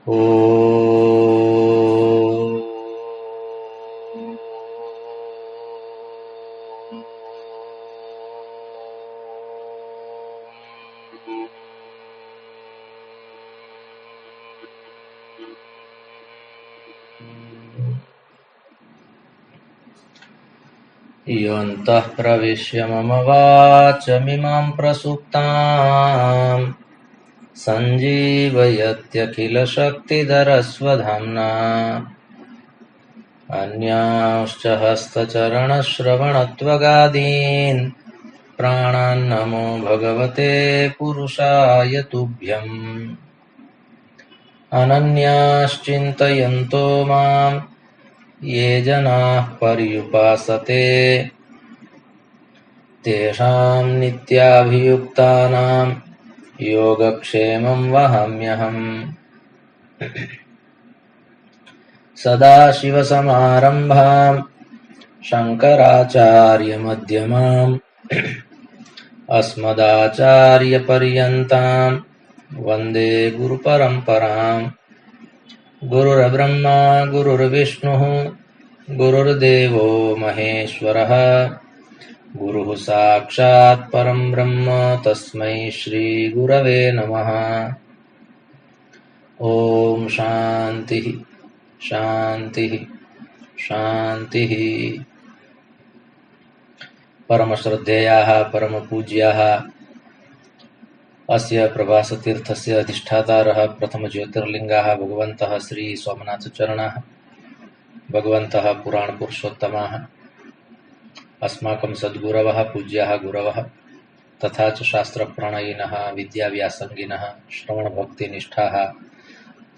योऽन्तः प्रविश्य मम वाचमिमां प्रसुप्ताम् सञ्जीवयत्यखिलशक्तिधरस्वधाम्ना अन्यांश्च हस्तचरणश्रवणत्वगादीन् प्राणान्नमो भगवते पुरुषाय तुभ्यम्। अनन्याश्चिन्तयन्तो माम् ये जनाः पर्युपासते तेषां नित्याभियुक्तानां योगक्षेमं वहाम्यहम्। सदाशिवसमारम्भां शङ्कराचार्यमध्यमाम् अस्मदाचार्यपर्यन्तां वन्दे गुरुपरम्पराम्। गुरुर्ब्रह्मा गुरुर्विष्णुः गुरुर्देवो महेश्वरः गुरुः साक्षात् परं ब्रह्म तस्मै श्री गुरवे नमः। ओम शांति शांति शांति। परम श्रद्धेयाः परम पूज्याः अस्य प्रभासतीर्थस्य अधिष्ठातारः प्रथम ज्योतिर्लिंगाः भगवन्तः श्री सोमनाथचरणाः भगवन्तः पुराण पुरुषोत्तमाः अस्माकं सद्गुरवः पूज्याः गुरवः तथा च शास्त्रप्रणयिनः विद्याव्यासंगिनः श्रवणभक्तिनिष्ठाः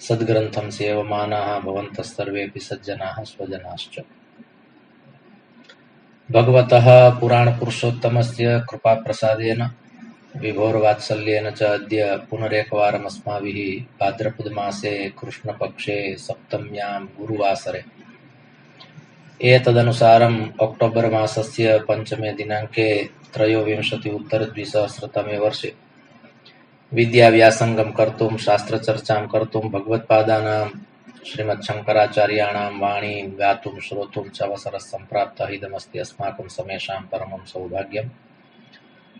सद्ग्रन्थं सेवमानाः भवन्तः सर्वेऽपि सज्जनाः स्वजनाश्च। भगवतः पुराणपुरुषोत्तमस्य कृपाप्रसादेन विभोर्वात्सल्येन च अद्य पुनरेकवारम् अस्माभिः भाद्रपदमासे कृष्णपक्षे सप्तम्यां गुरुवासरे एतदनुसारम् अक्टोबर् मासस्य पञ्चमे दिनाङ्के त्रयोविंशति-उत्तर-द्विसहस्रतमे वर्षे विद्याव्यासङ्गं कर्तुं शास्त्रचर्चां कर्तुं भगवत्पादानां श्रीमच्छङ्कराचार्याणां वाणीं गातुं श्रोतुं च अवसरः सम्प्राप्तः। इदमस्ति अस्माकं समेषां परमं सौभाग्यम्।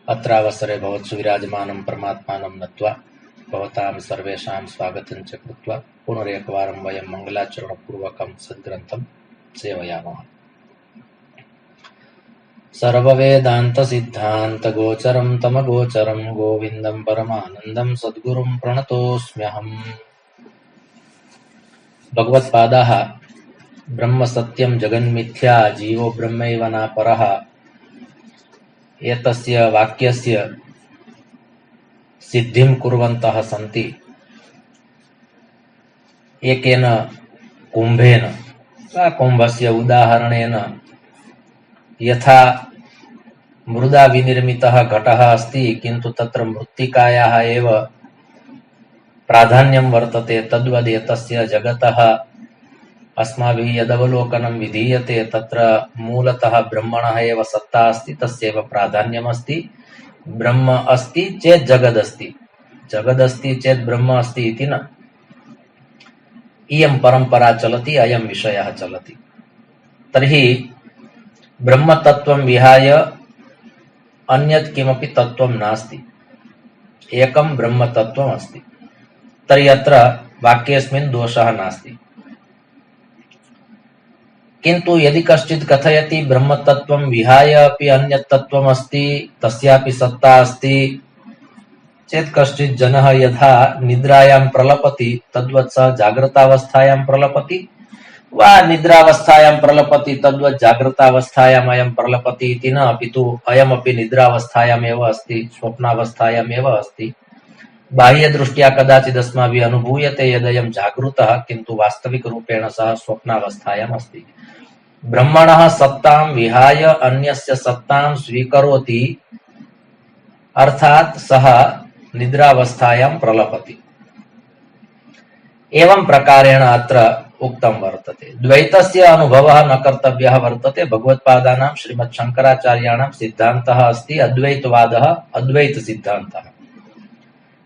अत्रावसरे भवत्सु विराजमानं परमात्मानं नत्वा भवतां सर्वेषां स्वागतं च कृत्वा पुनरेकवारं वयं मङ्गलाचरणपूर्वकं सद्ग्रन्थं सेवयामः। सर्ववेदान्तसिद्धान्तगोचरं तमगोचरं गोविन्दं परमानन्दं सद्गुरुं प्रणतोऽस्म्यहम्। भगवत्पादाः ब्रह्म सत्यं जगन्मिथ्या जीवो ब्रह्मैव नापरः एतस्य वाक्यस्य सिद्धिं कुर्वन्तः सन्ति। एकेन कुम्भेन कुम्भस्य उदाहरणेन यथा मृदा विनिर्मितः घटः अस्ति किन्तु तत्र मृत्तिकायाः एव प्राधान्यं वर्तते तद्वद् एतस्य जगतः अस्माभिः यदवलोकनं विधीयते तत्र मूलतः ब्रह्मणः एव सत्ता अस्ति, तस्यैव प्राधान्यमस्ति। ब्रह्म अस्ति चेत् जगदस्ति, जगदस्ति चेत् ब्रह्म अस्ति इति न। इयं परम्परा चलति, अयं विषयः चलति। तर्हि ब्रह्मतत्त्वं विहाय अन्यत् किमपि तत्त्वं नास्ति, एकं ब्रह्मतत्त्वम् अस्ति। तर्हि अत्र वाक्येऽस्मिन् दोषः नास्ति। किन्तु यदि कश्चित् कथयति ब्रह्मतत्त्वं विहाय अपि अन्यत् तत्त्वम् अस्ति, तस्यापि सत्ता अस्ति चेत् कश्चित् जनः यथा निद्रायां प्रलपति तद्वत् सः जाग्रतावस्थायां प्रलपति वा निद्रावस्थायां प्रलपति तद्वत् जाग्रतावस्थायाम् अयं प्रलपति इति न, अपितु अयमपि निद्रावस्थायामेव अस्ति, स्वप्नावस्थायामेव अस्ति। बाह्यदृष्ट्या कदाचित् अस्माभिः अनुभूयते यदयं जागृतः, किन्तु वास्तविकरूपेण सः स्वप्नावस्थायाम् अस्ति। ब्रह्मणः सत्तां विहाय अन्यस्य सत्तां स्वीकरोति, अर्थात् सः निद्रावस्थायां प्रलपति। एवं प्रकारेण अत्र उक्तं वर्तते। द्वैतस्य अनुभवः न कर्तव्यः वर्तते। भगवत्पादानां श्रीमच्छङ्कराचार्याणां सिद्धान्तः अस्ति अद्वैतवादः, अद्वैतसिद्धान्तः।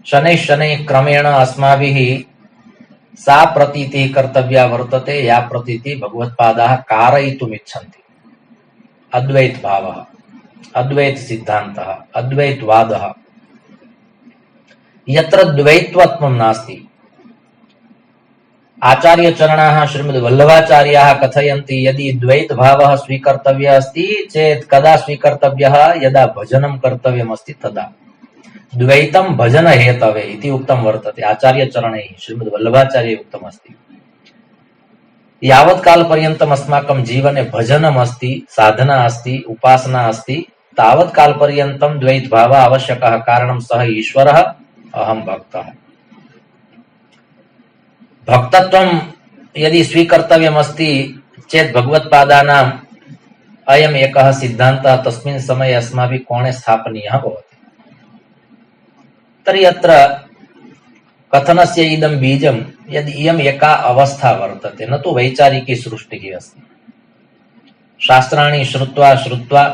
शनैः शनैः क्रमेण अस्माभिः सा प्रतीतिः कर्तव्या वर्तते या प्रतीतिः भगवत्पादाः कारयितुमिच्छन्ति। अद्वैत भावः, अद्वैत सिद्धान्तः, अद्वैतवादः। यत्र द्वैत्वत्वं नास्ति, आचार्यचरणाः श्रीमद्वल्लभाचार्याः कथयन्ति यदि द्वैत भावः स्वीकर्तव्यः अस्ति चेत् कदा स्वीकर्तव्यः, यदा भजनं कर्तव्यमस्ति तदा। द्वैतं भजन हेतवे इति उक्तं वर्तते आचार्यचरणैः, श्रीमद्वल्लभाचार्यैः उक्तमस्ति। यावत् कालपर्यन्तम् अस्माकं जीवने भजनम् अस्ति, साधना अस्ति, उपासना अस्ति, तावत् कालपर्यन्तं द्वैत भावः आवश्यकः। कारणं सः ईश्वरः, अहं भक्तः। भक्तत्वं यदि स्वीकर्तव्यमस्ति चेत् भगवत्पादानाम् अयम् एकः सिद्धान्तः तस्मिन् समये अस्माभिः कोणे स्थापनीयः भवति। तर्हि अत्र कथनस्य इदं बीजं यदि इयम् एका अवस्था वर्तते, न तु वैचारिकी सृष्टिः अस्ति। शास्त्राणि श्रुत्वा श्रुत्वा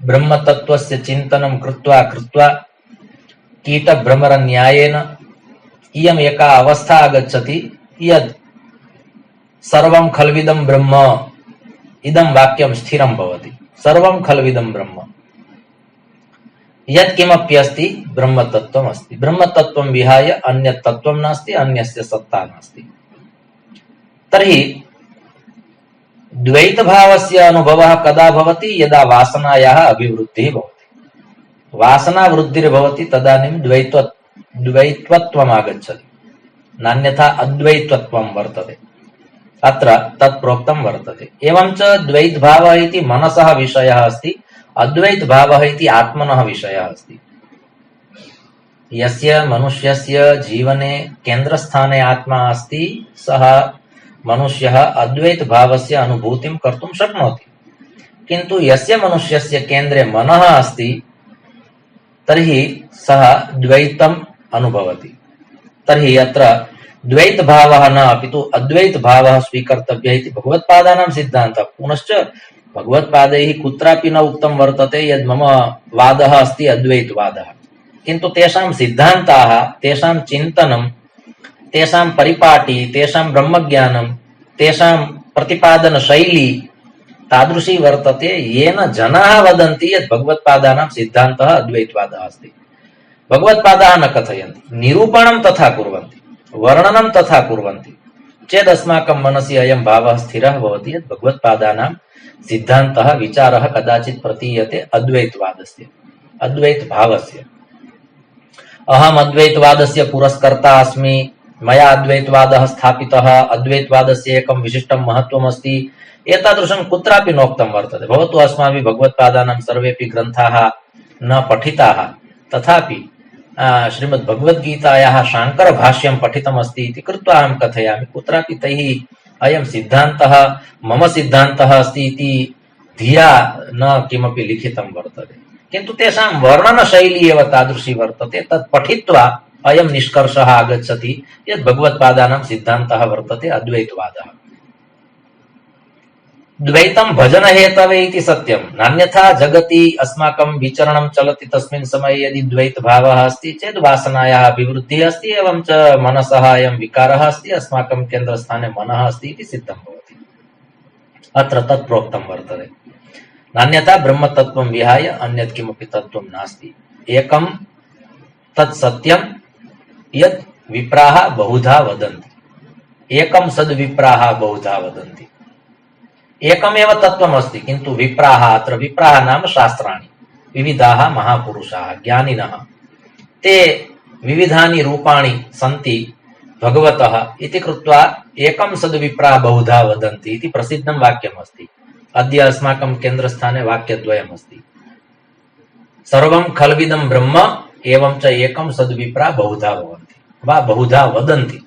ब्रह्मतत्त्वस्य चिन्तनं कृत्वा कृत्वा कीटभ्रमरन्यायेन इयम् एका अवस्था आगच्छति यत् सर्वं खल्विदं ब्रह्म इदं वाक्यं स्थिरं भवति। सर्वं खल्विदं ब्रह्म, यत् किमपि अस्ति ब्रह्मतत्त्वम् अस्ति। ब्रह्मतत्त्वं विहाय अन्यत् तत्त्वं नास्ति, अन्यस्य सत्ता नास्ति। तर्हि द्वैतभावस्य अनुभवः कदा भवति, यदा वासनायाः अभिवृद्धिः भवति। वासना वृद्धिर्भवति तदानीं द्वैत्वत्वम् आगच्छति, नान्यथा अद्वैत्वत्वं वर्तते। अत्र तत् प्रोक्तं वर्तते। एवञ्च द्वैतभावः इति मनसः विषयः अस्ति, अद्वैत भावः इति आत्मनः विषयः अस्ति। यस्य मनुष्यस्य जीवने केन्द्रस्थाने आत्मा अस्ति, सः मनुष्यः अद्वैत भावस्य अनुभूतिं कर्तुं शक्नोति। किन्तु यस्य मनुष्यस्य केन्द्रे मनः अस्ति, तर्हि सः द्वैतम् अनुभवति। तर्हि अत्र द्वैत भावः न अपितु अद्वैत भावः स्वीकर्तव्यः इति भगवत्पादानां सिद्धान्तः। पुनश्च भगवत्पादैः कुत्रापि न उक्तं वर्तते यद् मम वादः अस्ति अद्वैतवादः। किन्तु तेषां सिद्धान्ताः, तेषां चिन्तनं, तेषां परिपाटी, तेषां ब्रह्मज्ञानं, तेषां प्रतिपादनशैली तादृशी वर्तते येन जनाः वदन्ति यत् भगवत्पादानां सिद्धान्तः अद्वैतवादः अस्ति। भगवत्पादाः न कथयन्ति, निरूपणं तथा कुर्वन्ति, वर्णनं तथा कुर्वन्ति चेत् अस्माकं मनसि अयं भावः स्थिरः भवति यत् भगवत्पादानां सिद्धान्तः, विचारः कदाचित् प्रतीयते अद्वैतवादस्य, अद्वैतभावस्य। अहम् अद्वैतवादस्य पुरस्कर्ता अस्मि, मया अद्वैतवादः स्थापितः, अद्वैतवादस्य एकं विशिष्टं महत्त्वम् अस्ति, एतादृशं कुत्रापि नोक्तं वर्तते। भवतु अस्माभिः भगवत्पादानां सर्वेपि ग्रन्थाः न पठिताः, तथापि श्रीमद्भगवद्गीतायाः शाङ्करभाष्यं पठितमस्ति इति कृत्वा अहं कथयामि। कुत्रापि तैः अयं सिद्धान्तः मम सिद्धान्तः अस्ति इति धिया न किमपि लिखितं वर्तते। किन्तु तेषां वर्णनशैली एव तादृशी वर्तते। तत् पठित्वा अयं निष्कर्षः आगच्छति यत् भगवत्पादानां सिद्धान्तः वर्तते अद्वैतवादः। द्वैतं भजनहेतवे इति सत्यं, नान्यथा जगति अस्माकं विचरणं चलति तस्मिन् समये यदि द्वैतभावः अस्ति चेत् वासनायाः अभिवृद्धिः अस्ति, एवं च मनसः अयं विकारः अस्ति, अस्माकं केन्द्रस्थाने मनः अस्ति इति सिद्धं भवति। अत्र तत् प्रोक्तं वर्तते। नान्यथा ब्रह्मतत्त्वं विहाय अन्यत् किमपि तत्त्वं नास्ति। एकं तत् सत्यं यत् विप्राः बहुधा वदन्ति, एकं सद्विप्राः बहुधा वदन्ति। एकमेव तत्त्वमस्ति, किन्तु विप्राः, अत्र विप्राः नाम शास्त्राणि, विविधाः महापुरुषाः ज्ञानिनः, ते विविधानि रूपाणि सन्ति भगवतः इति कृत्वा एकं सद्विप्राः बहुधा वदन्ति इति प्रसिद्धं वाक्यमस्ति। अद्य अस्माकं केन्द्रस्थाने वाक्यद्वयमस्ति, सर्वं खल्विदं ब्रह्म एवं च एकं सद्विप्राः बहुधा भवन्ति वा बहुधा वदन्ति।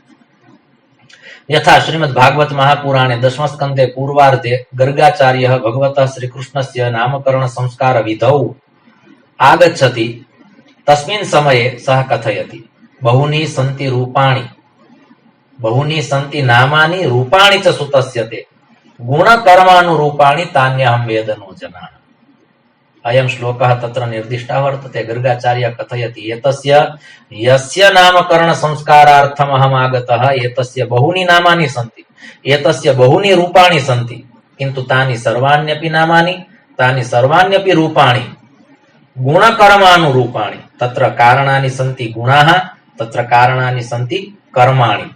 यथा श्रीमद्भागवत महापुराणे दशमस्कन्धे पूर्वार्धे गर्गाचार्यः भगवतः श्रीकृष्णस्य नामकरण संस्कार विधौ आगच्छति, तस्मिन् समये सः कथयति, बहूनि सन्ति रूपाणि, बहूनि सन्ति नामानि, रूपाणि च सुतस्य ते, गुणकर्मानुरूपाणि तान्यहं वेद नो जनाः। अयं श्लोकः तत्र निर्दिष्टः वर्तते। गर्गाचार्य कथयति एतस्य यस्य नामकरण संस्कारार्थम् अहम् आगतः एतस्य बहूनि नामानि सन्ति, एतस्य बहूनि रूपाणि सन्ति, किन्तु तानि सर्वाण्यपि नामानि, तानि सर्वाण्यपि रूपाणि गुणकर्मानुरूपाणि। तत्र कारणानि सन्ति गुणाः, तत्र कारणानि सन्ति कर्माणि।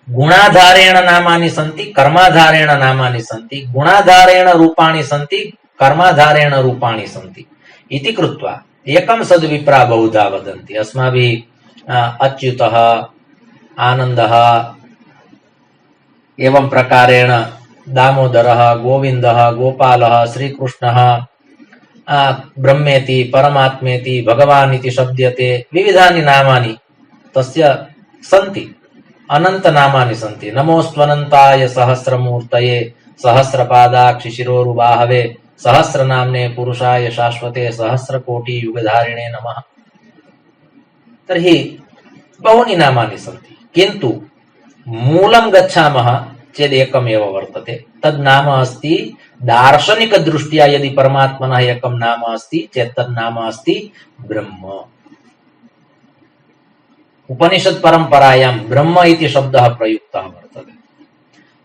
गुणाधारेण नामानि सन्ति, कर्माधारेण नामानि सन्ति, गुणाधारेण रूपाणि सन्ति, कर्माधारेण रूपाणि सन्ति इति कृत्वा एकं सद्विप्रा बहुधा वदन्ति। अस्माभिः अच्युतः, आनन्दः, एवं प्रकारेण दामोदरः, गोविन्दः, गोपालः, श्रीकृष्णः, ब्रह्मेति, परमात्मेति, भगवान् इति शब्द्यते। विविधानि नामानि तस्य सन्ति, अनंत नामानि सन्ति। नमोस्त्वनन्ताय सहस्रमूर्तये सहस्रपादाक्षि शिरोरुबाहवे सहस्रनाम्ने पुरुषाय शाश्वते सहस्रकोटि युगधारिणे नमः। तर्हि बहूनि नामानि सन्ति, किन्तु मूलं गच्छामः चेत् एकमेव वर्तते। तद् नाम अस्ति, दार्शनिकदृष्ट्या यदि परमात्मनः एकं नाम अस्ति चेत् तद् नाम अस्ति ब्रह्म। उपनिषद परंपरायां ब्रह्म इति शब्दः प्रयुक्तः वर्तते।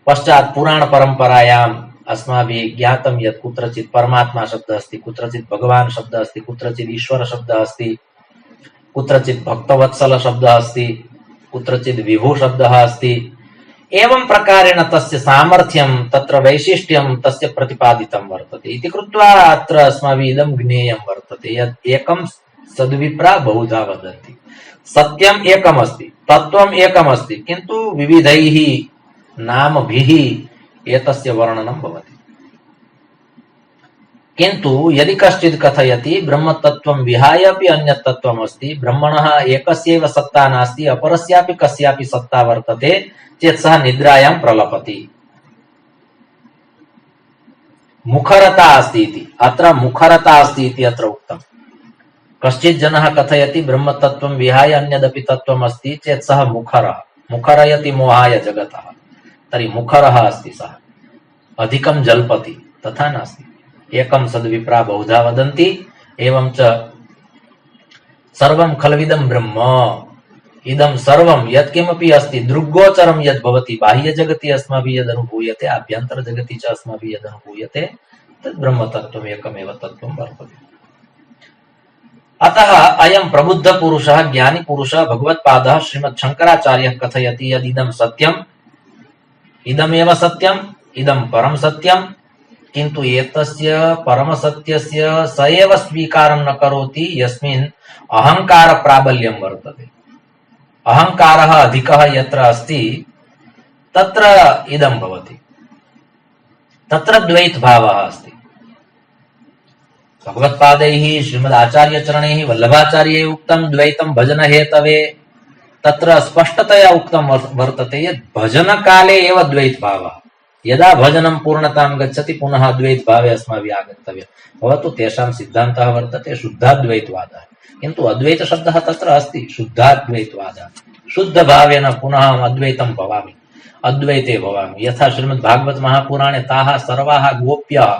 पश्चात् पुराण परंपरायाम् अस्माभिः ज्ञातं यत् कुत्रचित् परमात्मा शब्दः अस्ति, कुत्रचित् भगवान् शब्दः अस्ति, कुत्रचित् ईश्वर शब्दः अस्ति, कुत्रचित् भक्तवत्सल शब्दः अस्ति, कुत्रचित् विभु शब्दः अस्ति। एवं प्रकारेण तस्य सामर्थ्यं, तत्र वैशिष्ट्यं तस्य प्रतिपादितं वर्तते इति कृत्वा अत्र अस्माभिः इदं ज्ञेयं वर्तते यत् एकं सद्विप्रा बहुधा वदन्ति। सत्यम् एकमस्ति, तत्त्वम् एकमस्ति, किन्तु विविधैः नामभिः एतस्य वर्णनं भवति। किन्तु यदि कश्चित् कथयति ब्रह्मतत्त्वं विहाय अपि अन्यत् तत्त्वम् अस्ति, ब्रह्मणः एकस्यैव सत्ता नास्ति, अपरस्यापि कस्यापि सत्ता वर्तते चेत् सः निद्रायां प्रलपति। मुखरता अस्ति इति, अत्र मुखरता अस्ति इति अत्र उक्तम्। कश्चित् जनः कथयति ब्रह्मतत्त्वं विहाय अन्यदपि तत्त्वम् अस्ति चेत् सः मुखरः, मुखरयति मोहाय जगतः। तर्हि मुखरः अस्ति सः, अधिकं जल्पति, तथा नास्ति। एकं सद्विप्रा बहुधा वदन्ति। एवं च सर्वं खल्विदं ब्रह्म, इदं सर्वं यत्किमपि अस्ति दृग्गोचरं यद् भवति, बाह्यजगति अस्माभिः यद् अनुभूयते, आभ्यन्तरजगति च अस्माभिः यद् अनुभूयते, तद् ब्रह्मतत्त्वम् एकमेव तत्त्वं वर्तते। अतः अयं प्रबुद्ध पुरुषः, ज्ञानी पुरुषः, भगवत्पादः श्रीमत् शंकराचार्यः कथयति यदिदं सत्यम्, इदमेव सत्यम्, इदं परं सत्यम्, किन्तु एतस्य परमसत्यस्य स एव स्वीकारं न करोति यस्मिन् अहंकार प्राबल्यं वर्तते। अहंकारः अधिकः यत्र अस्ति तत्र इदं भवति, तत्र द्वैत भावः अस्ति। भगवत्पादैः श्रीमदाचार्यचरणैः वल्लभाचार्यैः उक्तं द्वैतं भजनहेतवे, तत्र स्पष्टतया उक्तं वर्तते यत् भजनकाले एव द्वैत भावः। यदा भजनं पूर्णतां गच्छति पुनः अद्वैत भावे अस्माभिः आगन्तव्यं। भवतु तेषां सिद्धान्तः वर्तते शुद्धाद्वैतवादः, किन्तु अद्वैत शब्दः तत्र अस्ति, शुद्धाद्वैतवादः। शुद्ध भावेन पुनः अहम् अद्वैतं भवामि, अद्वैते भवामि। यथा श्रीमद्भागवत महापुराणे ताः सर्वाः गोप्यः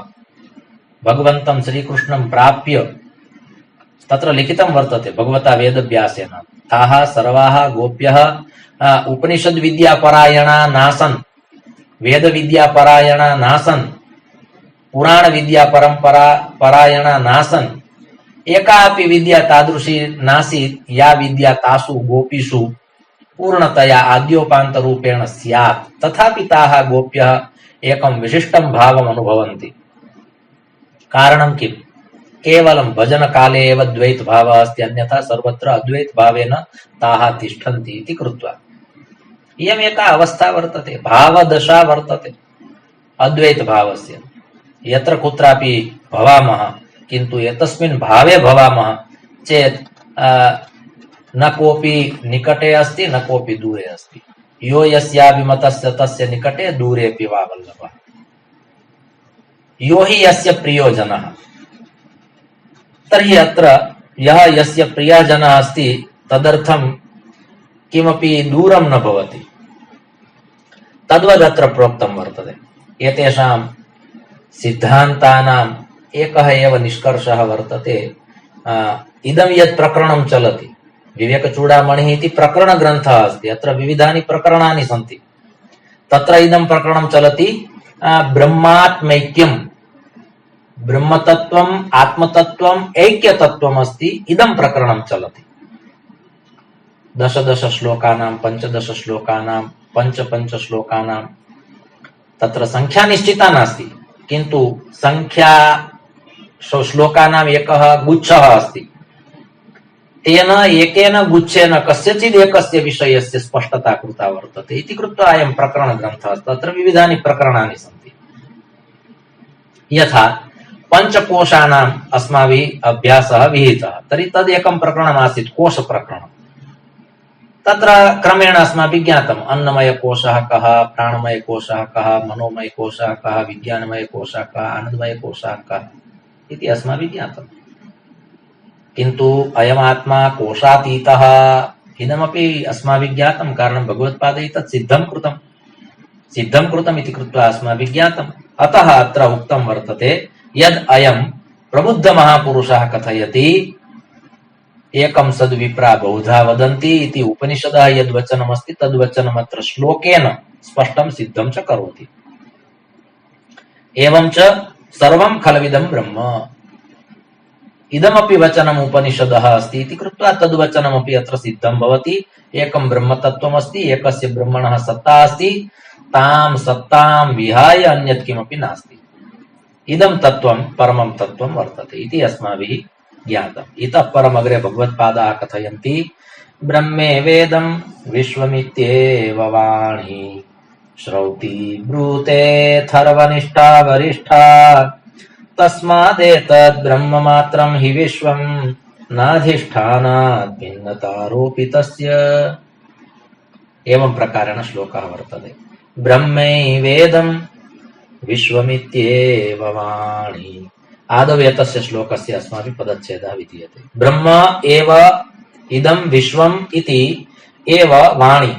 भगवन्तं श्रीकृष्णं प्राप्य तत्र लिखितं वर्तते भगवता वेदव्यासेन, ताः सर्वाः गोप्यः उपनिषद् विद्यापरायणा नासन्, वेद विद्यापरायणा नासन्, पुराण विद्या परंपरा परायणा नासन्, एकापि विद्या तादृशी नासीत् या विद्या तासु गोपीषु पूर्णतया आद्योपान्त रूपेण स्यात्। तथापि ताः गोप्यः एकं विशिष्टं भावम् अनुभवन्ति। कारणं किम्? केवलं भजनकाले एव द्वैत भावः अस्ति, अन्यथा सर्वत्र अद्वैत भावेन ताः तिष्ठन्ति इति कृत्वा इयम् एका अवस्था वर्तते, भावदशा वर्तते अद्वैत भावस्य। यत्र कुत्रापि भवामः, किन्तु एतस्मिन् भावे भवामः चेत् न कोऽपि निकटे अस्ति, न कोऽपि दूरे अस्ति। यो यस्याभिमतस्य तस्य निकटे दूरेऽपि वा वल्लभः, यो हि यस्य प्रियो जनः। तर्हि अत्र यः यस्य प्रियः जनः अस्ति तदर्थं किमपि दूरं न भवति। तद्वदत्र प्रोक्तं वर्तते। एतेषां सिद्धान्तानाम् एकः एव निष्कर्षः वर्तते। इदं यत् प्रकरणं चलति, विवेकचूडामणिः इति प्रकरणग्रन्थः अस्ति, अत्र विविधानि प्रकरणानि सन्ति। तत्र इदं प्रकरणं चलति ब्रह्मात्मैक्यं, ब्रह्मतत्त्वम् आत्मतत्त्वम् ऐक्यतत्त्वम् अस्ति, इदं प्रकरणं चलति। 10 श्लोकानां 15 श्लोकानां 5 श्लोकानां तत्र संख्या निश्चिता नास्ति, किन्तु संख्या श्लोकानाम् एकः गुच्छः अस्ति। तेन एकेन गुच्छेन कस्यचित् एकस्य विषयस्य स्पष्टता कृता वर्तते इति कृत्वा अयं प्रकरणग्रन्थः अस्ति। तत्र विविधानि प्रकरणानि सन्ति। यथा पञ्चकोशानाम् अस्माभिः अभ्यासः विहितः, तर्हि तदेकं प्रकरणमासीत्, कोशप्रकरणम्। तत्र क्रमेण अस्माभिः ज्ञातम् अन्नमयकोशः कः, प्राणमयकोशः कः, मनोमयकोशः कः, विज्ञानमयकोशः कः, आनन्दमयकोशः कः इति अस्माभिः ज्ञातम्। किन्तु अयमात्मा कोशातीतः इदमपि अस्माभिः ज्ञातं, कारणं भगवत्पादैः तत् सिद्धं कृतम् इति कृत्वा अस्माभिः ज्ञातम्। अतः अत्र उक्तं वर्तते यद् अयं प्रबुद्धमहापुरुषः कथयति एकं सद्विप्रा बहुधा वदन्ति इति उपनिषदः यद्वचनमस्ति तद्वचनमत्र श्लोकेन स्पष्टं सिद्धं च करोति। एवं च सर्वं खलविदं ब्रह्म, इदमपि वचनम् उपनिषदः अस्ति इति कृत्वा तद्वचनमपि अत्र सिद्धं भवति। एकं ब्रह्मतत्त्वमस्ति, एकस्य ब्रह्मणः सत्ता अस्ति, तां सत्तां विहाय अन्यत् किमपि नास्ति। इदं तत्त्वं परमं तत्त्वं वर्तते इति अस्माभिः ज्ञातम्। इतः परम् अग्रे भगवत्पादाः कथयन्ति ब्रह्मे वेदं विश्वमित्येव वाणी श्रौति ब्रूतेऽथर्वनिष्ठा वरिष्ठा तस्मादेतद् ब्रह्ममात्रं हि विश्वं नाधिष्ठानात् भिन्नतारोपितस्य। एवं प्रकारेण श्लोकः वर्तते। ब्रह्मैवेदं विश्वमित्येव वाणी। आदौ एतस्य श्लोकस्य अस्माभिः पदच्छेदः विधीयते। ब्रह्म एव इदं विश्वम् इति एव वाणी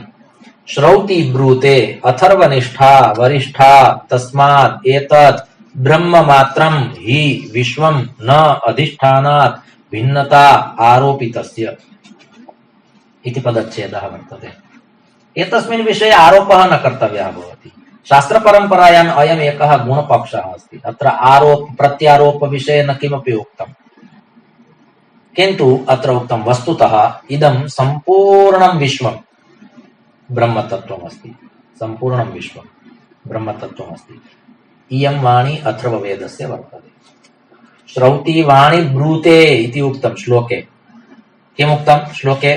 श्रौति ब्रूते अथर्वनिष्ठा वरिष्ठा तस्मात् एतत् ब्रह्ममात्रं हि विश्वं न अधिष्ठानात् भिन्नता आरोपितस्य इति पदच्छेदः वर्तते। एतस्मिन् विषये आरोपः न कर्तव्यः भवति। शास्त्रपरम्परायाम् अयम् एकः गुणपक्षः अस्ति। अत्र आरोप प्रत्यारोप विषये न किमपि उक्तम्, किन्तु अत्र उक्तं वस्तुतः इदं सम्पूर्णं विश्वं ब्रह्मतत्त्वमस्ति, सम्पूर्णं विश्वं ब्रह्मतत्त्वमस्ति। इयं वाणी अथर्ववेदस्य वर्तते। श्रौति वाणी ब्रूते इति उक्तं श्लोके। किमुक्तं श्लोके?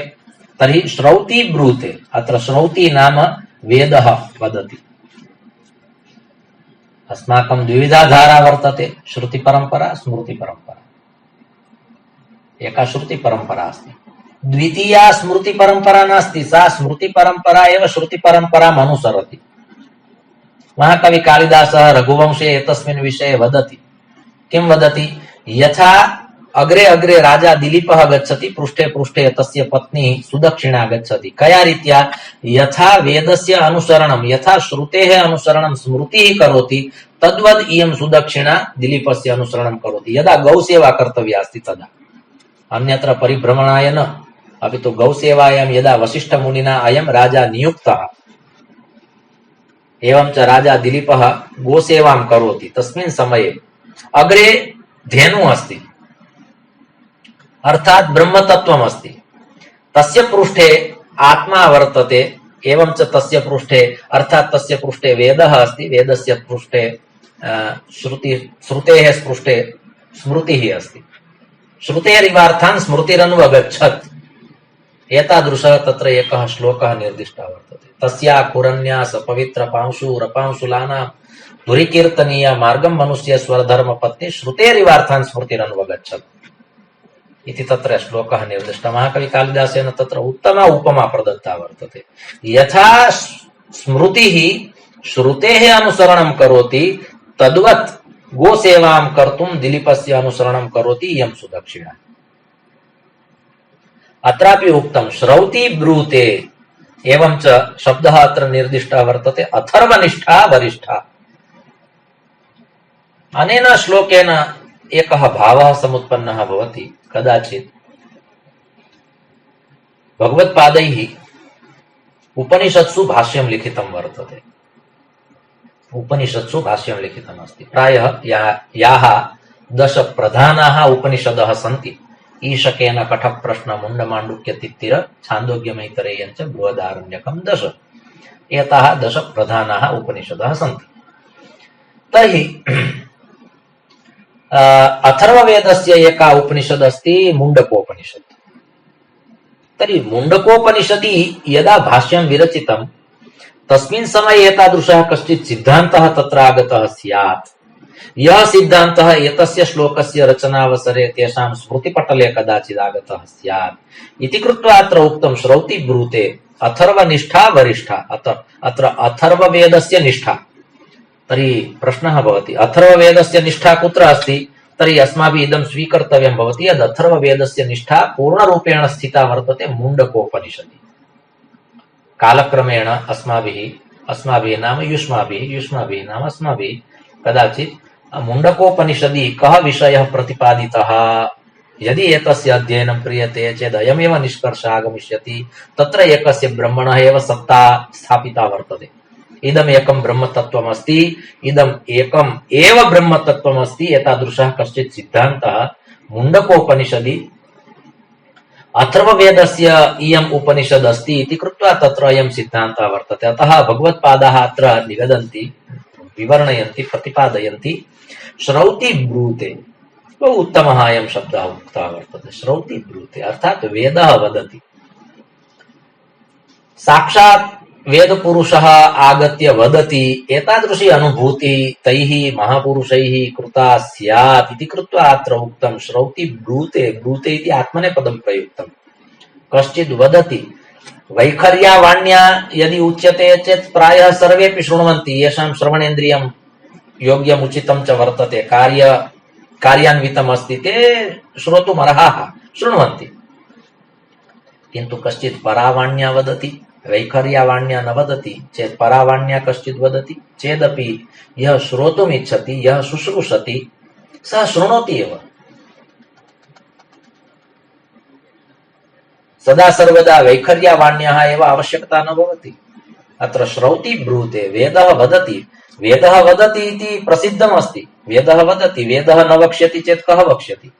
तर्हि श्रौति ब्रूते, अत्र श्रौति नाम वेदः वदति। अस्माकं द्विविधा धारा वर्तते, श्रुतिपरम्परा स्मृतिपरम्परा। एका श्रुतिपरम्परा अस्ति, द्वितीया स्मृतिपरम्परा नास्ति। सा स्मृतिपरम्परा एव श्रुतिपरम्पराम् अनुसरति। महाकवि कालिदासः रघुवंशे एतस्मिन् विषये वदति। किं वदति? यथा अग्रे अग्रे राजा दिलीपः गच्छति, पृष्ठे पृष्ठे तस्य पत्नी सुदक्षिणा गच्छति। कया रीत्या? यथा वेदस्य अनुसरणं, यथा श्रुतेः अनुसरणं स्मृतिः करोति, तद्वद् इयं सुदक्षिणा दिलीपस्य अनुसरणं करोति। यदा गौसेवा कर्तव्या अस्ति तदा, अन्यत्र परिभ्रमणाय न, अपि तु गौसेवायां यदा वसिष्ठमुनिना अयं राजा नियुक्तः, एवं च राजा दिलीपः गोसेवां करोति, तस्मिन् समये अग्रे धेनुः अस्ति, अर्थात ब्रह्मतत्त्वम् अस्ति। तस्य पृष्ठे आत्मा वर्तते, एवं च तस्य पृष्ठे अर्थात तस्य पृष्ठे वेदः अस्ति, वेदस्य पृष्ठे श्रुतेः पृष्ठे स्मृतिः अस्ति। श्रुतेरिवार्थान् स्मृतिरनुअगच्छत्। एतादृशः तत्र एकः श्लोकः निर्दिष्टः वर्तते। तस्या कुरन्या सपवित्र पांशुरपांशुलानां धुरिकीर्तनीय मार्गं मनुष्य स्वधर्म पत्नी श्रुतेरिवार्थान् स्मृतिरनुअगच्छत् इति तत्र श्लोकः निर्दिष्टः। महाकवि कालिदासेन तत्र उत्तमा उपमा प्रदत्ता वर्तते। यथा स्मृतिः श्रुतेः अनुसरणं करोति, तद्वत् गोसेवां कर्तुं दिलीपस्य अनुसरणं करोति इयं सुदक्षिणा। अत्रापि उक्तं श्रौति ब्रूते, एवं च शब्दः अत्र निर्दिष्टः वर्तते अथर्वनिष्ठा वरिष्ठा। अनेन श्लोकेन एकः भावः समुत्पन्नः भवति। कदाचित् भगवत्पादैः उपनिषत्सु भाष्यं लिखितं वर्तते। उपनिषत्सु भाष्यं लिखितम् अस्ति। प्रायः याः 10 प्रधानाः उपनिषदः सन्ति, ईशकेन कठप्रश्न मुण्डमाण्डुक्य तित्तिर छान्दोग्यमैतरेयं च बृहदारण्यकं 10, एताः 10 प्रधानाः उपनिषदः सन्ति। तर्हि अथर्ववेदस्य एका उपनिषद् अस्ति मुण्डकोपनिषत्। तर्हि मुण्डकोपनिषदि यदा भाष्यं विरचितं तस्मिन् समये एतादृशः कश्चित् सिद्धान्तः तत्र आगतः स्यात्। यः सिद्धान्तः एतस्य श्लोकस्य रचनावसरे तेषां स्मृतिपटले कदाचित् आगतः स्यात् इति कृत्वा अत्र उक्तं श्रौति ब्रूते अथर्वनिष्ठा वरिष्ठा। अत्र अथर्ववेदस्य निष्ठा। तर्हि प्रश्नः भवति, अथर्ववेदस्य निष्ठा कुत्र अस्ति? तर्हि अस्माभिः इदं स्वीकर्तव्यं भवति यद् अथर्ववेदस्य निष्ठा पूर्णरूपेण स्थिता वर्तते मुण्डकोपनिषदि। कालक्रमेण अस्माभिः नाम युष्माभिः नाम अस्माभिः कदाचित् मुण्डकोपनिषदि कः विषयः प्रतिपादितः, यदि एतस्य अध्ययनं क्रियते चेत् अयमेव निष्कर्षः आगमिष्यति, तत्र एकस्य ब्रह्मणः एव सत्ता स्थापिता वर्तते। इदम् एकं ब्रह्मतत्त्वमस्ति, इदम् एकम् एव ब्रह्मतत्त्वमस्ति, एतादृशः कश्चित् सिद्धान्तः मुण्डकोपनिषदि अथर्ववेदस्य इयम् उपनिषद् अस्ति इति कृत्वा तत्र अयं सिद्धान्तः वर्तते। अतः भगवत्पादाः अत्र निगदन्ति, विवर्णयन्ति, प्रतिपादयन्ति श्रौति ब्रूते। बहु उत्तमः अयं शब्दः उक्तः वर्तते, श्रौति ब्रूते, अर्थात् वेदः वदति। साक्षात् वेदपुरुषः आगत्य वदति, एतादृशी अनुभूतिः तैः महापुरुषैः कृता स्यात् इति कृत्वा अत्र उक्तं श्रौति ब्रूते। ब्रूते इति आत्मनेपदं प्रयुक्तं। कश्चित् वदति, वैखर्यावाण्या यदि उच्यते चेत् प्रायः सर्वेपि शृण्वन्ति, येषां श्रवणेन्द्रियं योग्यमुचितं च वर्तते, कार्यान्वितम् अस्ति, ते श्रोतुमर्हाः, शृण्वन्ति। किन्तु कश्चित् परावाण्या वदति, वैखर्यावाण्या न वदति चेत् परावाण्या कश्चित् वदति चेदपि यः श्रोतुम् इच्छति, यः शुश्रूषति, सः शृणोति एव। सदा सर्वदा वैखर्यावाण्याः एव आवश्यकता न भवति। अत्र श्रौति ब्रूते, वेदः वदति। वेदः वदति इति प्रसिद्धम् अस्ति। वेदः वदति, वेदः न वक्ष्यति चेत् कः वक्ष्यति?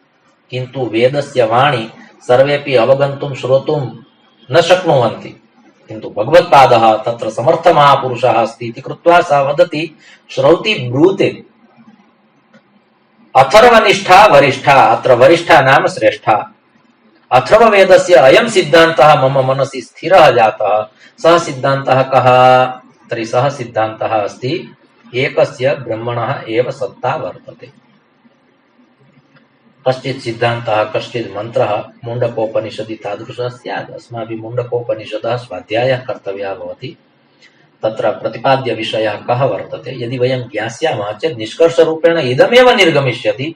किन्तु वेदस्य वाणी सर्वेपि अवगन्तुं श्रोतुं न शक्नुवन्ति। किन्तु भगवत्पादः तत्र समर्थमहापुरुषः अस्ति इति कृत्वा सः वदति श्रौति ब्रूते। अथर्वनिष्ठा वरिष्ठा, अत्र वरिष्ठा नाम श्रेष्ठा। अथर्ववेदस्य अयं सिद्धान्तः मम मनसि स्थिरः जातः। सः सिद्धान्तः कः? तर्हि सः सिद्धान्तः अस्ति एकस्य ब्रह्मणः एव सत्ता वर्तते। कश्चित् सिद्धान्तः, कश्चित् मन्त्रः मुण्डकोपनिषदि तादृशः स्यात्। अस्माभिः मुण्डकोपनिषदः स्वाध्यायः कर्तव्यः भवति। तत्र प्रतिपाद्य विषयः कः वर्तते यदि वयं ज्ञास्यामः चेत् निष्कर्षरूपेण इदमेव निर्गमिष्यति।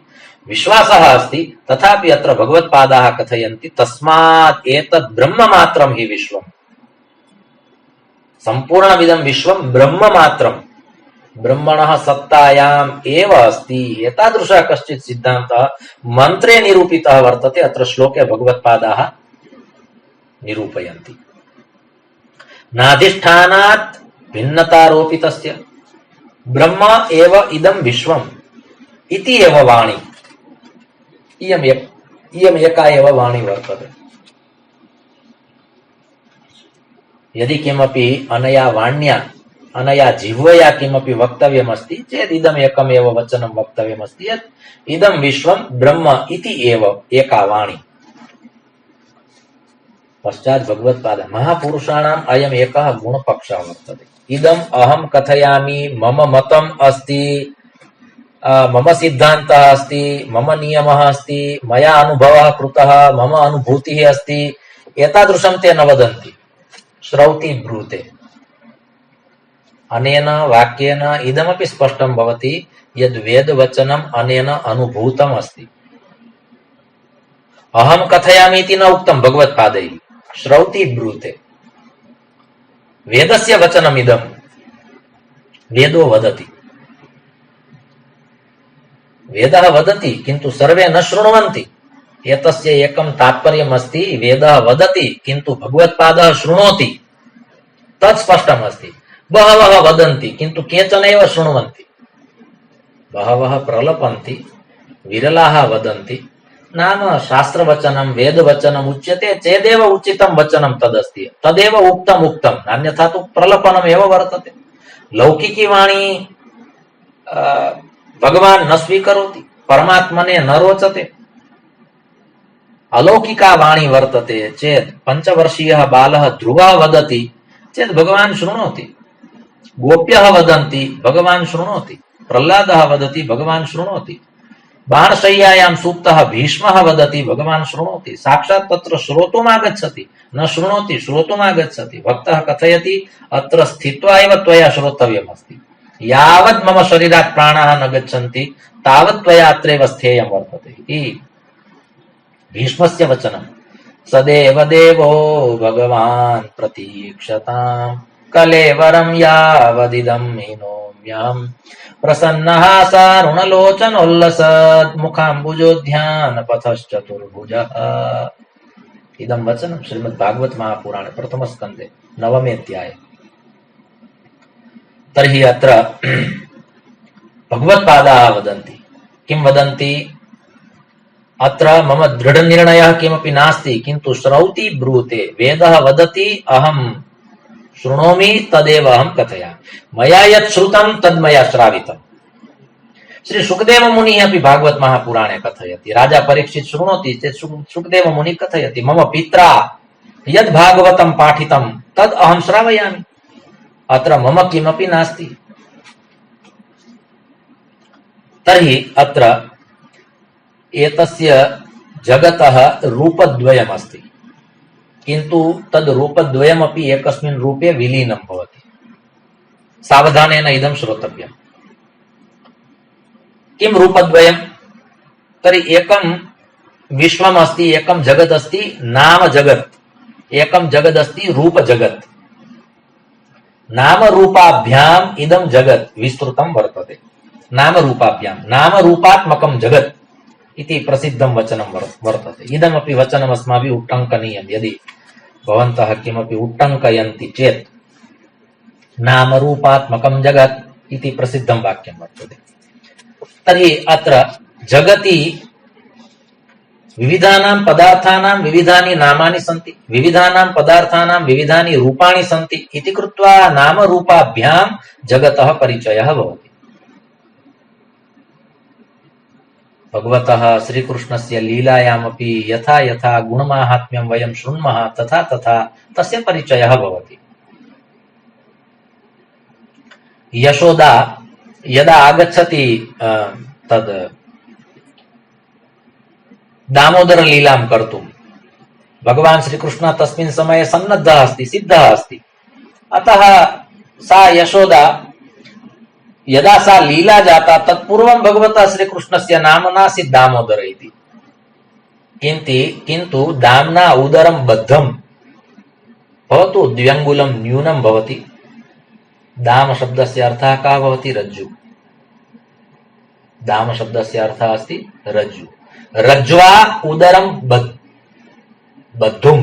विश्वासः अस्ति। तथापि अत्र भगवत्पादाः कथयन्ति तस्मात् एतद् ब्रह्ममात्रं हि विश्वम्। सम्पूर्णमिदं विश्वं ब्रह्ममात्रम्, ब्रह्मणः सत्तायाम् एव अस्ति। एतादृशः कश्चित् सिद्धान्तः मन्त्रे निरूपितः वर्तते। अत्र श्लोके भगवत्पादाः निरूपयन्ति। नाधिष्ठानात् भिन्नतारोपितस्य ब्रह्म एव इदं विश्वम् इति एव वाणी। इयम् एका एव वाणी वर्तते। यदि किमपि अनया वाण्या, अनया जिह्वया किमपि वक्तव्यमस्ति चेत् इदम् एकमेव वचनं वक्तव्यमस्ति यत् इदं विश्वं ब्रह्म इति एव एका वाणी। पश्चात् भगवत्पाद महापुरुषाणाम् अयम् एकः गुणपक्षः वर्तते। इदम् अहं कथयामि, मम मतम् अस्ति, मम सिद्धान्तः अस्ति, मम नियमः अस्ति, मया अनुभवः कृतः, मम अनुभूतिः अस्ति, एतादृशं ते न वदन्ति। श्रौति ब्रूते। अनेन वाक्येन इदमपि स्पष्टं भवति यद् वेदवचनम् अनेन अनुभूतम् अस्ति। अहं कथयामि इति न उक्तं भगवत्पादैः, श्रौति ब्रूते। वेदस्य वचनमिदं, वेदो वदति। वेदः वदति किन्तु सर्वे न शृण्वन्ति। एतस्य एकं तात्पर्यमस्ति, वेदः वदति किन्तु भगवत्पादः शृणोति, तत् स्पष्टमस्ति। बहवः वदन्ति किन्तु केचन एव शृण्वन्ति। बहवः प्रलपन्ति, विरलाः वदन्ति। नाम शास्त्रवचनं वेदवचनम् उच्यते चेदेव उचितं वचनं तदस्ति, तदेव उक्तम् उक्तम्, अन्यथा तु प्रलपनमेव वर्तते। लौकिकी वाणी भगवान् न स्वीकरोति, परमात्मने न रोचते। अलौकिका वाणी वर्तते चेत् पञ्चवर्षीयः बालः ध्रुवः वदति चेत् भगवान् शृणोति, गोप्यः वदन्ति भगवान् शृणोति, प्रह्लादः वदति भगवान् शृणोति, बाणशय्यायां सूक्तः भीष्मः वदति भगवान् शृणोति। साक्षात् तत्र श्रोतुमागच्छति, न शृणोति श्रोतुमागच्छति। भक्तः कथयति अत्र स्थित्वा एव त्वया श्रोतव्यमस्ति, यावत् मम शरीरात् प्राणाः न गच्छन्ति तावत् त्वया अत्रैव स्थेयं वर्तते इति भीष्मस्य वचनं। सदेव देवो भगवान् प्रतीक्षताम् कलेवरं यावदिदं हीनोम्यहम् प्रसन्नः सारुणलोचनोल्लसत् मुखाम्बुजोद्यानपथश्चतुर्भुजः। इदं वचनं श्रीमद्भागवत महापुराणे प्रथमस्कन्धे 9मे अध्याये। तर्हि अत्र भगवत्पादाः वदन्ति, किं वदन्ति? अत्र मम दृढनिर्णयः किमपि नास्ति, किन्तु श्रौति ब्रूते, वेदः वदति अहं शृणोमि तदेव अहं कथयामि, मया यत् श्रुतं तद् मया श्रावितम्। श्री सुखदेव मुनिः अपि भागवत महापुराणे कथयति। राजा परीक्षित शृणोति चेत् सुखदेव मुनिः कथयति मम पित्रा यद् भागवतं पाठितं तद् अहं श्रावयामि, अत्र मम किमपि नास्ति। तर्हि अत्र एतस्य जगतः रूपद्वयमस्ति, किन्तु तद् रूपद्वयमपि एकस्मिन् रूपे विलीनं भवति। सावधानेन इदं श्रोतव्यम्। किं रूपद्वयम्? तर्हि एकं विश्वमस्ति, एकं जगदस्ति नाम जगत्, एकं जगदस्ति रूप जगत्। नाम रूपाभ्याम् इदं जगत् विस्तृतं वर्तते। नाम रूपाभ्याम्, नाम रूपात्मकं जगत् इति प्रसिद्धं वचनं वर्तते। इदमपि वचनम् अस्माभिः उट्टङ्कनीयं। यदि भवन्तः किमपि उट्टङ्कयन्ति चेत् नाम रूपात्मकं जगत् इति प्रसिद्धं वाक्यं वर्तते। तर्हि अत्र जगति विविधानां पदार्थानां विविधानि नामानि सन्ति, विविधानां पदार्थानां विविधानि रूपाणि सन्ति इति कृत्वा नामरूपाभ्यां जगतः परिचयः भवति। भगवतः श्रीकृष्णस्य लीलायामपि यथा यथा गुणमाहात्म्यं वयं शृण्मः तथा तथा तस्य परिचयः भवति। यशोदा यदा आगच्छति तद् दामोदर लीलां कर्तुं, भगवान् श्रीकृष्णः तस्मिन् समये सन्नद्धः अस्ति, सिद्धः अस्ति। अतः सा यशोदा यदा सा लीला जाता तत्पूर्वं भगवतः श्रीकृष्णस्य नाम नासीत् दामोदर इति, किन्तु दाम्ना उदरं बद्धं भवतु, द्व्यङ्गुलं न्यूनं भवति। दाम शब्दस्य अर्थः कः भवति? रज्जु। दाम शब्दस्य अर्थः अस्ति रज्जु। रज्ज्वा उदरं बद्धुं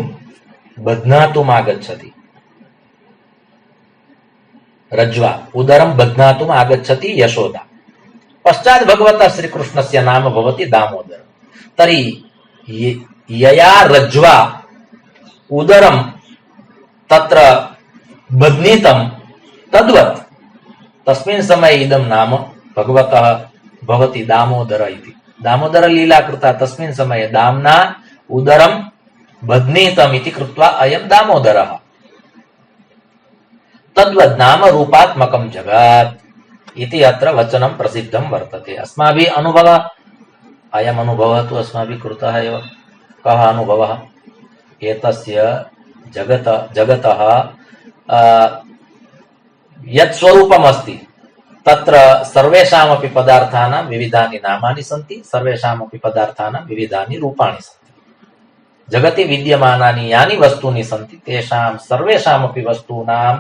बध्नातुम् आगच्छति। रज्ज्वा उदरं बध्नातुम् आगच्छति यशोदा। पश्चात् भगवतः श्रीकृष्णस्य नाम भवति दामोदर। तर्हि यया रज्ज्वा उदरं तत्र बध्नितं तद्वत् तस्मिन् समये इदं नाम भगवतः भवति दामोदर इति। दामोदर लीला कृता तस्मिन् समये दाम्ना उदरं बध्नीतम् इति कृत्वा अयं दामोदरः। तद्वत् नाम रूपात्मकं जगत् इति अत्र वचनं प्रसिद्धं वर्तते। अस्माभिः अनुभवः, अयम् अनुभवः तु अस्माभिः कृतः एव। कः अनुभवः? एतस्य जगतः यत् स्वरूपमस्ति तत्र सर्वेषामपि पदार्थानां विविधानि नामानि सन्ति, सर्वेषामपि पदार्थानां विविधानि रूपाणि सन्ति। जगति विद्यमानानि यानि वस्तूनि सन्ति तेषां सर्वेषामपि वस्तूनां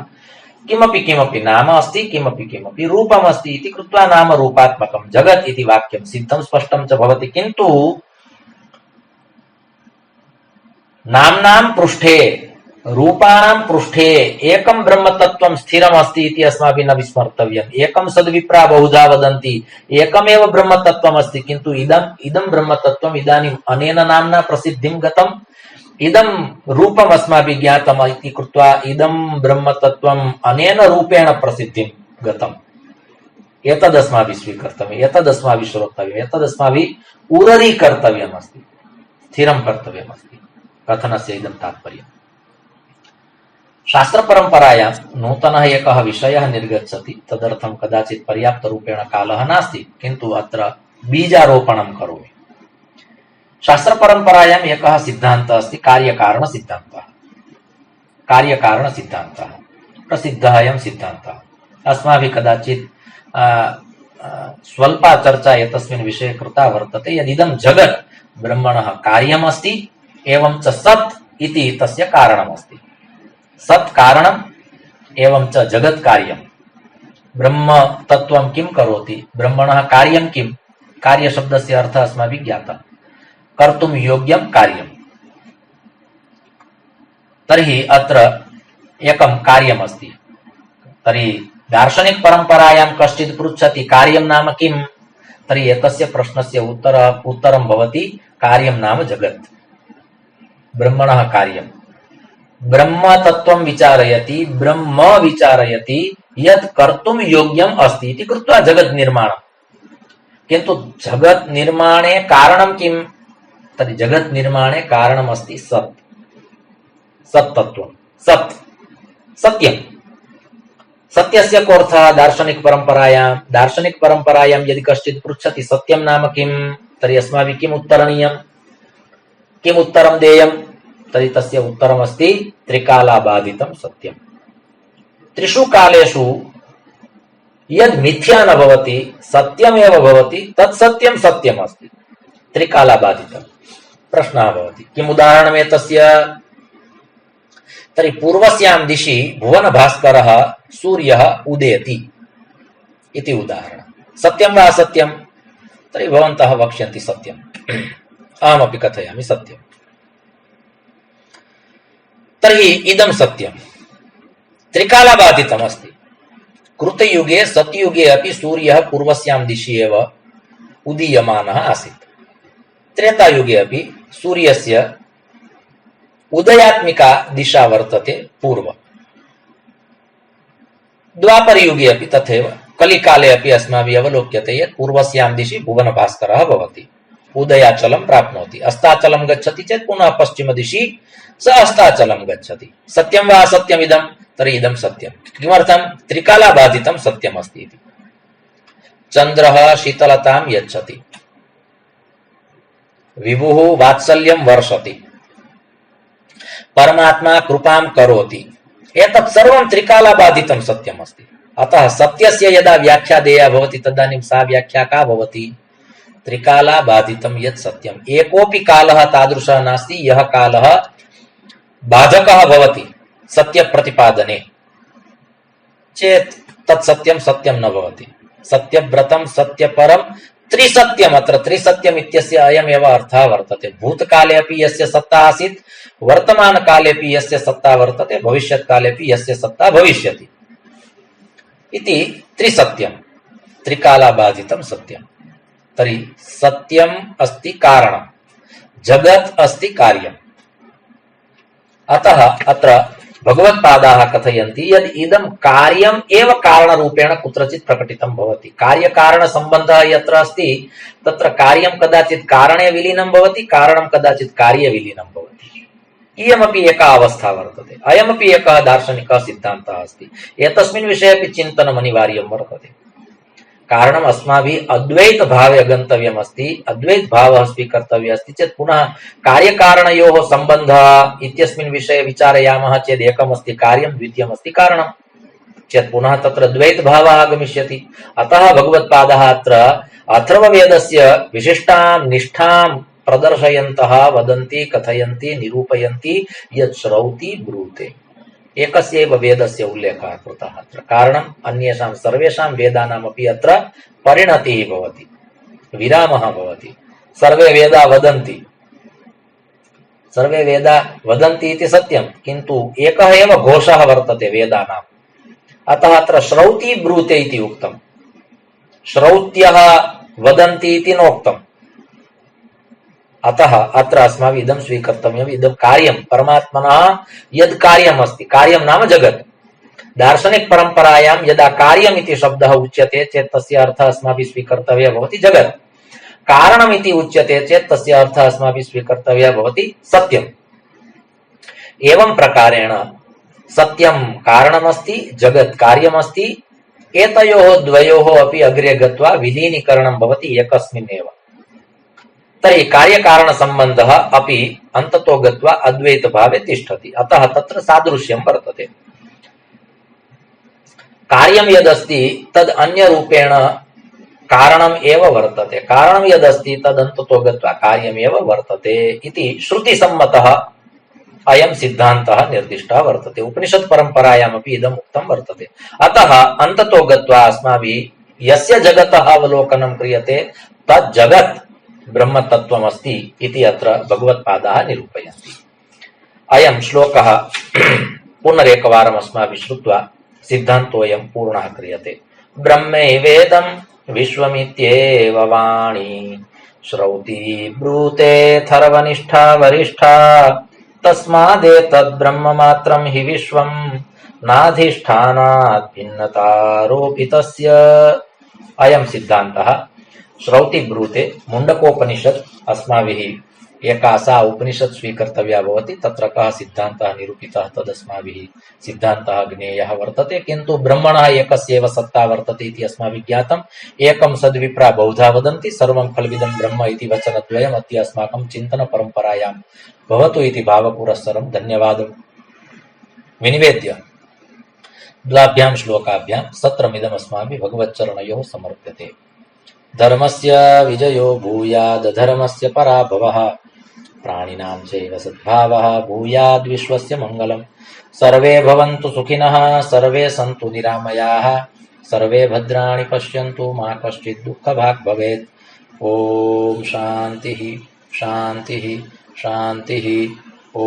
किमपि किमपि नाम अस्ति, किमपि किमपि रूपम् अस्ति इति कृत्वा नाम रूपात्मकं जगत् इति वाक्यं सिद्धं स्पष्टं च भवति। किन्तु नाम्नां पृष्ठे रूपाणां पृष्ठे एकं ब्रह्मतत्त्वं स्थिरमस्ति इति अस्माभिः न विस्मर्तव्यम्। एकं सद्विप्रा बहुधा वदन्ति, एकमेव ब्रह्मतत्त्वम् अस्ति, किन्तु इदं ब्रह्मतत्त्वम् इदानीम् अनेन नाम्ना प्रसिद्धिं गतम्, इदं रूपम् अस्माभिः ज्ञातम् इति कृत्वा इदं ब्रह्मतत्त्वम् अनेन रूपेण प्रसिद्धिं गतम्। एतदस्माभिः स्वीकर्तव्यम्, एतदस्माभिः श्रोतव्यम्, एतदस्माभिः उररीकर्तव्यमस्ति, स्थिरं कर्तव्यमस्ति। कथनस्य इदं तात्पर्यम्। शास्त्रपरम्परायां नूतनः एकः विषयः निर्गच्छति, तदर्थं कदाचित् पर्याप्तरूपेण कालः नास्ति, किन्तु अत्र बीजारोपणं करोमि। शास्त्रपरम्परायाम् एकः सिद्धान्तः अस्ति, कार्यकारणसिद्धान्तः। कार्यकारणसिद्धान्तः प्रसिद्धः अयं सिद्धान्तः। अस्माभिः कदाचित् स्वल्पा चर्चा एतस्मिन् विषये कृता वर्तते। यदिदं जगत् ब्रह्मणः कार्यमस्ति एवं च सत् इति तस्य कारणमस्ति। सत् कारणम् एवं च जगत् कार्यम्। ब्रह्म तत्त्वं किं करोति, ब्रह्मणः कार्यं किं, कार्यशब्दस्य अर्थः अस्माभिः ज्ञातः, कर्तुं योग्यं कार्यम्। तर्हि अत्र एकं कार्यमस्ति। तर्हि दार्शनिक परम्परायां कश्चित् पृच्छति कार्यं नाम किं, तर्हि एतस्य प्रश्नस्य उत्तरं भवति कार्यं नाम जगत्, ब्रह्मणः कार्यं। ब्रह्म तत्त्वं विचारयति, ब्रह्म विचारयति यत् कर्तुं योग्यम् अस्ति इति कृत्वा जगत् निर्माणम्। किन्तु जगत् निर्माणे कारणं किं, तर्हि जगत् निर्माणे कारणमस्ति सत्, सत् तत्त्वं, सत् सत्यं। सत्यस्य कोऽर्थः दार्शनिक परम्परायां यदि कश्चित् पृच्छति सत्यं नाम किं, तर्हि अस्माभिः किम् उत्तरणीयं, किम् उत्तरं देयं, तर्हि तस्य उत्तरमस्ति त्रिकालाबाधितं सत्यं। त्रिषु कालेषु यद् मिथ्या न भवति सत्यमेव भवति, तत् सत्यं सत्यम् अस्ति, त्रिकालाबाधितं। प्रश्नः भवति किम् उदाहरणमेतस्य, तर्हि पूर्वस्यां दिशि भुवनभास्करः सूर्यः उदेति इति उदाहरणं। सत्यं वा असत्यं, तर्हि भवन्तः वक्ष्यन्ति सत्यम्, अहमपि कथयामि सत्यम्। तर्हि इदं सत्यं त्रिकालाबाधितम् अस्ति। कृतयुगे सतयुगे अपि सूर्यः पूर्वस्यां दिशि एव उदीयमानः आसीत्। त्रेतायुगे अपि सूर्यस्य उदयात्मिका दिशा वर्तते पूर्व। द्वापरयुगे अपि तथैव। कलिकाले अपि अस्माभिः अवलोक्यते यत् पूर्वस्यां दिशि भुवनभास्करः भवति, उदयाचलं प्राप्नोति, अस्ताचलं गच्छति चेत् पुनः पश्चिमदिशि स अस्ताचलं गच्छति। सत्यं वा असत्यम् इदं, तर्हि इदं सत्यं। किमर्थं, त्रिकालाबाधितं सत्यम् अस्ति इति। चन्द्रः शीतलतां यच्छति, विभुः वात्सल्यं वर्षति, परमात्मा कृपां करोति, एतत् सर्वं त्रिकालाबाधितं सत्यम् अस्ति। अतः सत्यस्य यदा व्याख्या देया भवति तदानीं सा व्याख्या का भवति, त्रिकालाबाधितं यत् सत्यम्। एकोऽपि कालः तादृशः नास्ति यः कालः बाधकः भवति सत्यप्रतिपादने चेत् तत् सत्यं सत्यं न भवति। सत्यव्रतं सत्यपरं त्रिसत्यम्। अत्र त्रिसत्यम् इत्यस्य अयमेव अर्थः वर्तते। भूतकाले अपि यस्य सत्ता आसीत्, वर्तमानकाले अपि यस्य सत्ता वर्तते, भविष्यत्काले अपि यस्य सत्ता भविष्यति इति त्रिसत्यम्, त्रिकालाबाधितं सत्यम्। तर्हि सत्यम् अस्ति कारणं, जगत् अस्ति कार्यम्। अतः अत्र भगवत्पादाः कथयन्ति यद् इदं कार्यम् एव कारणरूपेण कुत्रचित् प्रकटितं भवति। कार्यकारणसम्बन्धः यत्र अस्ति तत्र कार्यं कदाचित् कारणे विलीनं भवति, कारणं कदाचित् कार्ये विलीनं भवति। इयमपि एका अवस्था वर्तते। अयमपि एकः दार्शनिकः सिद्धान्तः अस्ति। एतस्मिन् विषये अपि चिन्तनम् अनिवार्यं वर्तते। कारणम् अस्माभिः अद्वैत भावे गन्तव्यमस्ति। अद्वैत भावः स्वीकर्तव्यः अस्ति चेत् पुनः कार्यकारणयोः सम्बन्धः इत्यस्मिन् विषये विचारयामः चेत् एकमस्ति कार्यं, द्वितीयमस्ति कारणं चेत् पुनः तत्र द्वैत भावः आगमिष्यति। अतः भगवत्पादः अत्र अथर्ववेदस्य विशिष्टां निष्ठां प्रदर्शयन्तः वदन्ति, कथयन्ति, निरूपयन्ति यत् श्रौति ब्रूते। एकस्यैव वेदस्य उल्लेखः कृतः अत्र कारणम् अन्येषां सर्वेषां वेदानामपि अत्र परिणतिः भवति, विरामः भवति। सर्वे वेदा वदन्ति, सर्वे वेदा वदन्ति इति सत्यं, किन्तु एकः एव घोषः वर्तते वेदानाम्। अतः अत्र श्रौति ब्रूते इति उक्तम्, श्रौत्यः वदन्ति इति नोक्तम्। अतः अत्र अस्माभिः इदं स्वीकर्तव्यम्, इदं कार्यं परमात्मनः यद् कार्यम् अस्ति, कार्यं नाम जगत्। दार्शनिक परम्परायां यदा कार्यम् इति शब्दः उच्यते चेत् तस्य अर्थः अस्माभिः स्वीकर्तव्यः भवति जगत्। कारणम् इति उच्यते चेत् तस्य अर्थः अस्माभिः स्वीकर्तव्यः भवति सत्यम्। एवं प्रकारेण सत्यं कारणमस्ति, जगत् कार्यमस्ति। एतयोः द्वयोः अपि अग्रे गत्वा विलीनीकरणं भवति एकस्मिन् एव। तर्हि कार्यकारणसम्बन्धः अपि अन्ततो गत्वा अद्वैतभावे तिष्ठति। अतः तत्र सादृश्यं वर्तते। कार्यं यदस्ति तद् अन्यरूपेण कारणम् एव वर्तते, कारणं यदस्ति तदन्ततो गत्वा कार्यमेव वर्तते इति श्रुतिसम्मतः अयं सिद्धान्तः निर्दिष्टः वर्तते। उपनिषत् परम्परायामपि इदम् उक्तं वर्तते। अतः अन्ततो गत्वा अस्माभिः यस्य जगतः अवलोकनं क्रियते तत् जगत् ब्रह्मतत्त्वमस्ति इति अत्र भगवत्पादाः निरूपयन्ति। अयं श्लोकः पुनरेकवारम् अस्माभिः श्रुत्वा सिद्धान्तोऽयं पूर्णः क्रियते। ब्रह्मैवेदं विश्वमित्येव वाणी श्रौति ब्रूते थर्वनिष्ठा वरिष्ठा तस्मादेतद् ब्रह्ममात्रं हि विश्वं नाधिष्ठानात् भिन्नतारोपितस्य। अयं सिद्धान्तः श्रौति ब्रूते मुण्डकोपनिषत् अस्माभिः एका सा उपनिषत् स्वीकर्तव्या भवति। तत्र कः सिद्धान्तः निरूपितः तदस्माभिः सिद्धान्तः ज्ञेयः वर्तते, किन्तु ब्रह्मणः एकस्यैव सत्ता वर्तते इति अस्माभिः ज्ञातम्। एकं सद्विप्रा बहुधा वदन्ति, सर्वं खल्विदं ब्रह्म इति वचनद्वयम् अद्य अस्माकं चिन्तनपरम्परायां भवतु इति भावपुरस्सरं धन्यवादं विनिवेद्य द्वाभ्यां श्लोकाभ्यां सत्रमिदम् अस्माभिः भगवच्चरणयोः समर्प्यते। धर्मस्य विजयो भूयाद् धर्मस्य पराभवः प्राणिनां चैव सद्भावः भूयाद् विश्वस्य मङ्गलम्। सर्वे भवन्तु सुखिनः सर्वे सन्तु निरामयाः सर्वे भद्राणि पश्यन्तु मा कश्चित् दुःखभाग् भवेत्। ॐ शान्तिः शान्तिः शान्तिः। ॐ